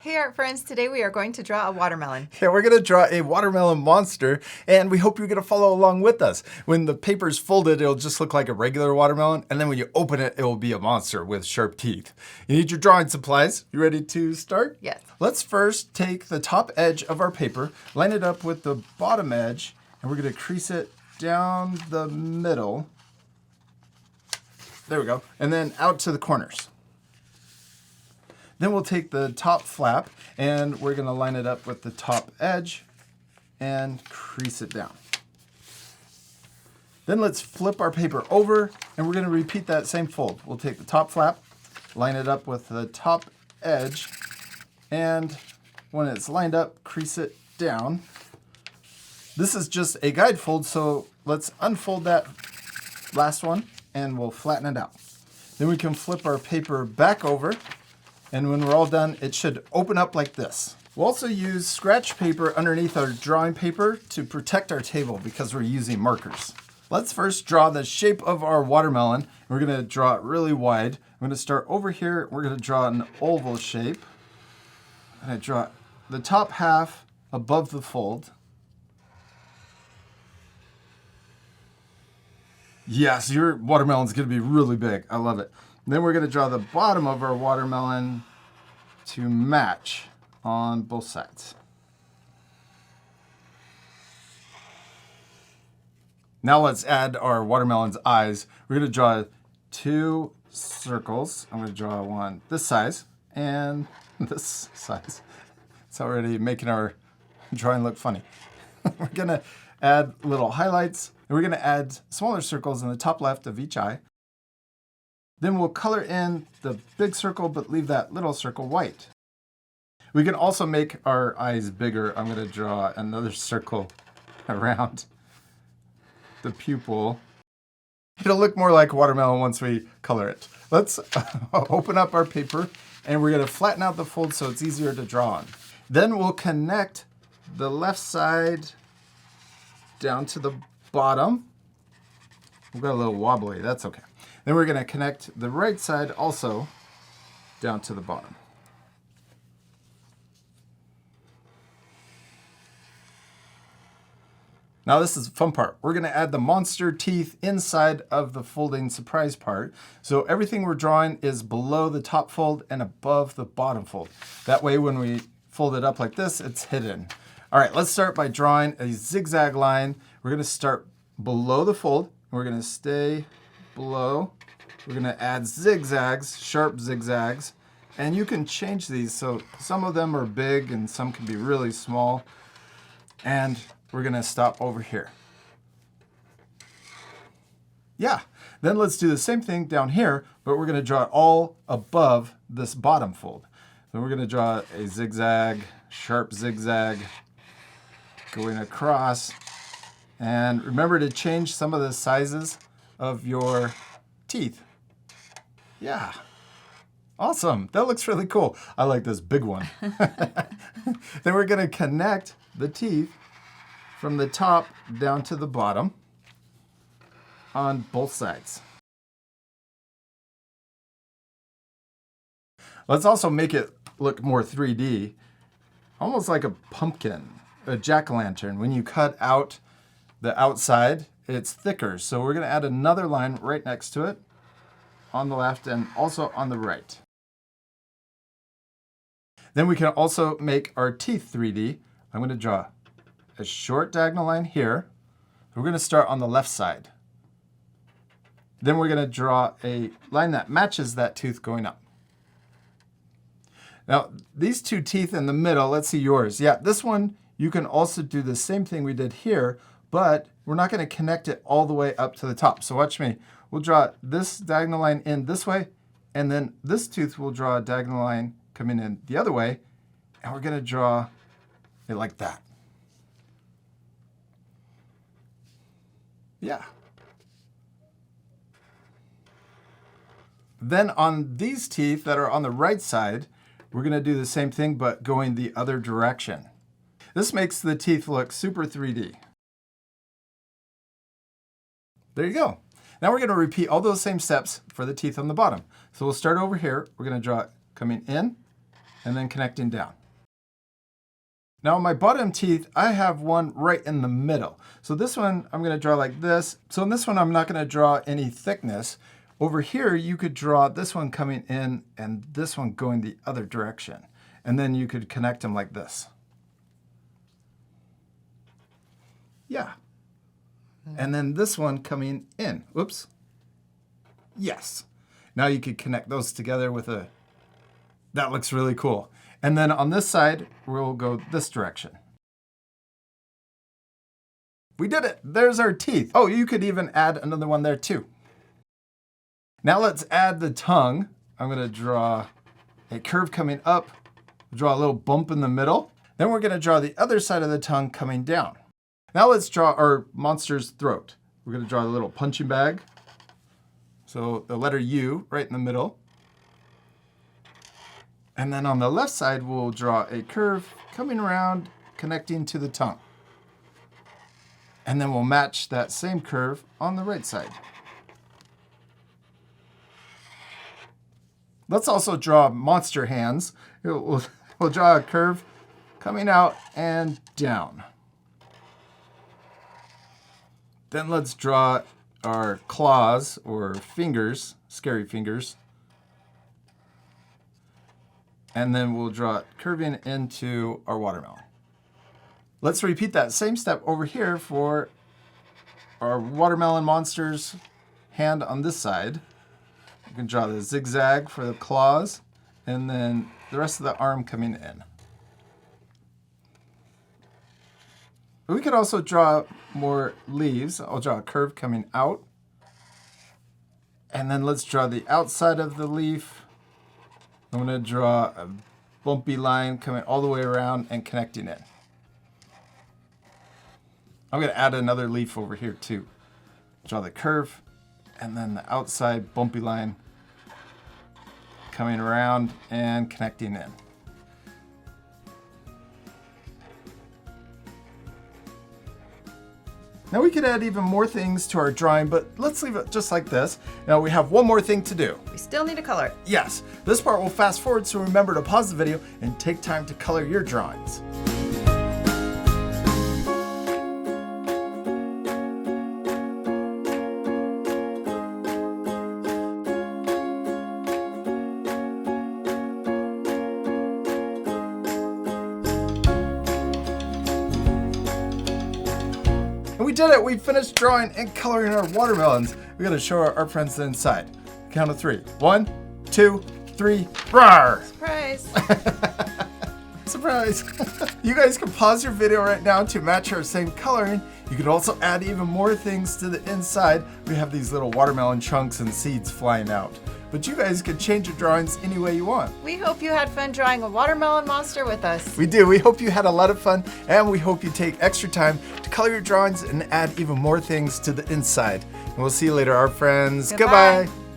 Hey art friends, today we are going to draw a watermelon. Yeah, we're gonna draw a watermelon monster, and we hope you're gonna follow along with us. When the paper's folded, it'll just look like a regular watermelon, and then when you open it, it will be a monster with sharp teeth. You need your drawing supplies. You ready to start? Yes. Let's first take the top edge of our paper, line it up with the bottom edge, and we're gonna crease it down the middle. There we go. And then out to the corners. Then we'll take the top flap and we're gonna line it up with the top edge and crease it down. Then let's flip our paper over and we're gonna repeat that same fold. We'll take the top flap, line it up with the top edge, and when it's lined up, crease it down. This is just a guide fold, so let's unfold that last one and we'll flatten it out. Then we can flip our paper back over, and when we're all done, it should open up like this. We'll also use scratch paper underneath our drawing paper to protect our table because we're using markers. Let's first draw the shape of our watermelon. We're gonna draw it really wide. I'm gonna start over here. We're gonna draw an oval shape. And I draw the top half above the fold. Yes, your watermelon's gonna be really big. I love it. And then we're gonna draw the bottom of our watermelon to match on both sides. Now let's add our watermelon's eyes. We're gonna draw 2 circles. I'm gonna draw one this size and this size. It's already making our drawing look funny. We're gonna add little highlights, and we're gonna add smaller circles in the top left of each eye. Then we'll color in the big circle, but leave that little circle white. We can also make our eyes bigger. I'm gonna draw another circle around the pupil. It'll look more like watermelon once we color it. Let's open up our paper, and we're gonna flatten out the fold so it's easier to draw on. Then we'll connect the left side down to the bottom. We've got a little wobbly, that's okay. Then we're gonna connect the right side also down to the bottom. Now this is the fun part. We're gonna add the monster teeth inside of the folding surprise part. So everything we're drawing is below the top fold and above the bottom fold. That way when we fold it up like this, it's hidden. All right, let's start by drawing a zigzag line. We're gonna start below the fold, and we're gonna stay below. We're gonna add zigzags, sharp zigzags, and you can change these. So some of them are big and some can be really small. And we're gonna stop over here. Yeah, then let's do the same thing down here, but we're gonna draw it all above this bottom fold. So we're gonna draw a zigzag, sharp zigzag, going across. And remember to change some of the sizes of your teeth. Yeah, awesome. That looks really cool. I like this big one. Then we're gonna connect the teeth from the top down to the bottom on both sides. Let's also make it look more 3D, almost like a pumpkin, a jack-o'-lantern. When you cut out the outside, it's thicker. So we're gonna add another line right next to it on the left and also on the right. Then we can also make our teeth 3D. I'm gonna draw a short diagonal line here. We're gonna start on the left side. Then we're gonna draw a line that matches that tooth going up. Now, these 2 teeth in the middle, let's see yours. Yeah, this one, you can also do the same thing we did here, but we're not gonna connect it all the way up to the top. So watch me. We'll draw this diagonal line in this way, and then this tooth will draw a diagonal line coming in the other way, and we're gonna draw it like that. Yeah. Then on these teeth that are on the right side, we're gonna do the same thing, but going the other direction. This makes the teeth look super 3D. There you go. Now we're gonna repeat all those same steps for the teeth on the bottom. So we'll start over here. We're gonna draw it coming in and then connecting down. Now on my bottom teeth, I have one right in the middle. So this one I'm going to draw like this. So in this one, I'm not going to draw any thickness. Over here, you could draw this one coming in and this one going the other direction. And then you could connect them like this. Yeah. And then this one coming in. Whoops. Yes. Now you could connect those together with a, that looks really cool. And then on this side, we'll go this direction. We did it. There's our teeth. Oh, you could even add another one there too. Now let's add the tongue. I'm going to draw a curve coming up, draw a little bump in the middle. Then we're going to draw the other side of the tongue coming down. Now let's draw our monster's throat. We're going to draw a little punching bag. So the letter U right in the middle. And then on the left side, we'll draw a curve coming around, connecting to the tongue. And then we'll match that same curve on the right side. Let's also draw monster hands. We'll draw a curve coming out and down. Then let's draw our claws or fingers, scary fingers. And then we'll draw it curving into our watermelon. Let's repeat that same step over here for our watermelon monster's hand on this side. You can draw the zigzag for the claws, and then the rest of the arm coming in. We could also draw more leaves. I'll draw a curve coming out. And then let's draw the outside of the leaf. I'm going to draw a bumpy line coming all the way around and connecting in. I'm going to add another leaf over here too. Draw the curve and then the outside bumpy line coming around and connecting in. Now we could add even more things to our drawing, but let's leave it just like this. Now we have one more thing to do. We still need to color it. Yes, this part will fast forward, so remember to pause the video and take time to color your drawings. And we did it! We finished drawing and coloring our watermelons. We gotta show our friends the inside. Count of 3. 1, 2, 3, roar! Surprise! Surprise! You guys can pause your video right now to match our same coloring. You could also add even more things to the inside. We have these little watermelon chunks and seeds flying out. But you guys can change your drawings any way you want. We hope you had fun drawing a watermelon monster with us. We do. We hope you had a lot of fun, and we hope you take extra time to color your drawings and add even more things to the inside. And we'll see you later, our friends. Goodbye. Goodbye.